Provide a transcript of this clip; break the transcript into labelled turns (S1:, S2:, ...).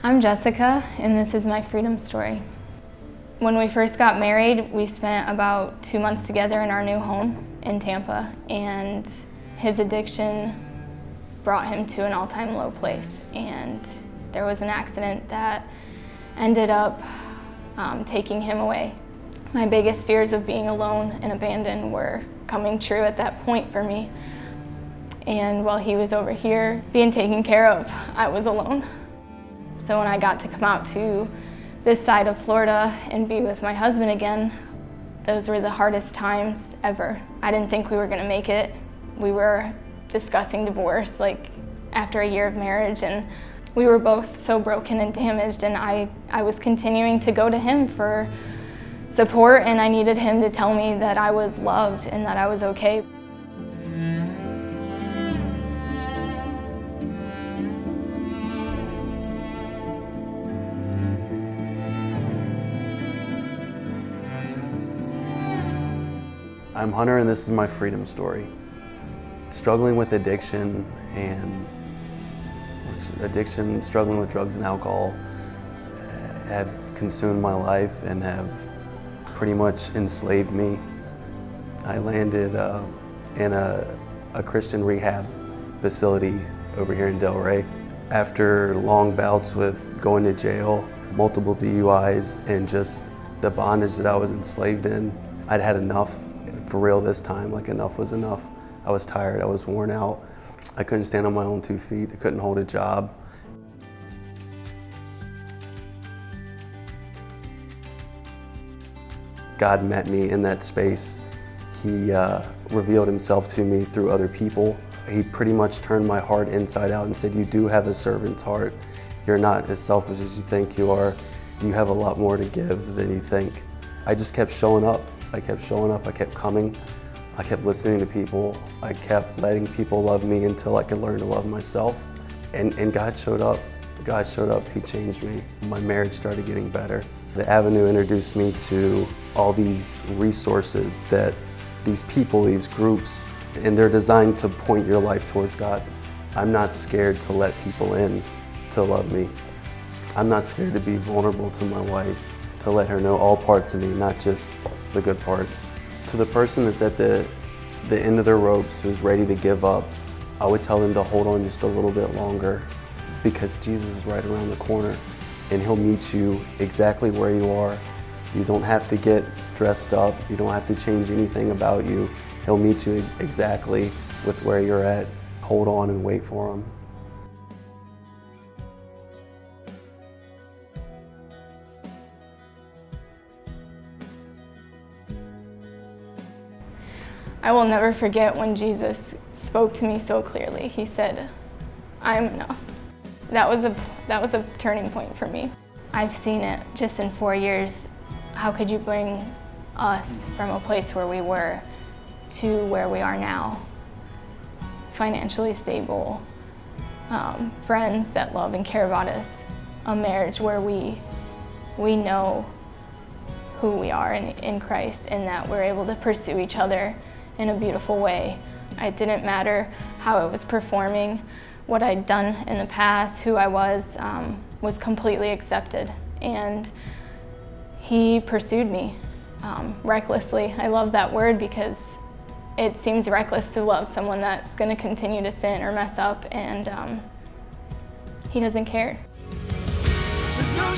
S1: I'm Jessica, and this is my freedom story. When we first got married, we spent about 2 months together in our new home in Tampa, and his addiction brought him to an all-time low place. And there was an accident that ended up taking him away. My biggest fears of being alone and abandoned were coming true at that point for me. And while he was over here being taken care of, I was alone. So when I got to come out to this side of Florida and be with my husband again, those were the hardest times ever. I didn't think we were gonna make it. We were discussing divorce like after a year of marriage, and we were both so broken and damaged, and I was continuing to go to him for support, and I needed him to tell me that I was loved and that I was okay.
S2: I'm Hunter, and this is my freedom story. Struggling with addiction struggling with drugs and alcohol have consumed my life and have pretty much enslaved me. I landed in a Christian rehab facility over here in Delray. After long bouts with going to jail, multiple DUIs, and just the bondage that I was enslaved in, I'd had enough. For real this time, like enough was enough. I was tired, I was worn out. I couldn't stand on my own 2 feet, I couldn't hold a job. God met me in that space. He revealed himself to me through other people. He pretty much turned my heart inside out and said, you do have a servant's heart. You're not as selfish as you think you are. You have a lot more to give than you think. I just kept showing up. I kept showing up, I kept coming, I kept listening to people, I kept letting people love me until I could learn to love myself. And God showed up. God showed up, He changed me. My marriage started getting better. The Avenue introduced me to all these resources that these people, these groups, and they're designed to point your life towards God. I'm not scared to let people in to love me. I'm not scared to be vulnerable to my wife, to let her know all parts of me, not just the good parts. To the person that's at the end of their ropes, who's ready to give up, I would tell them to hold on just a little bit longer, because Jesus is right around the corner and He'll meet you exactly where you are. You don't have to get dressed up, you don't have to change anything about you. He'll meet you exactly with where you're at. Hold on and wait for Him.
S1: I will never forget when Jesus spoke to me so clearly. He said, I am enough. That was a turning point for me. I've seen it just in 4 years. How could you bring us from a place where we were to where we are now? Financially stable, friends that love and care about us, a marriage where we know who we are in Christ, and that we're able to pursue each other in a beautiful way. It didn't matter how I was performing, what I'd done in the past, who I was completely accepted. And He pursued me recklessly. I love that word because it seems reckless to love someone that's gonna continue to sin or mess up, and He doesn't care. There's no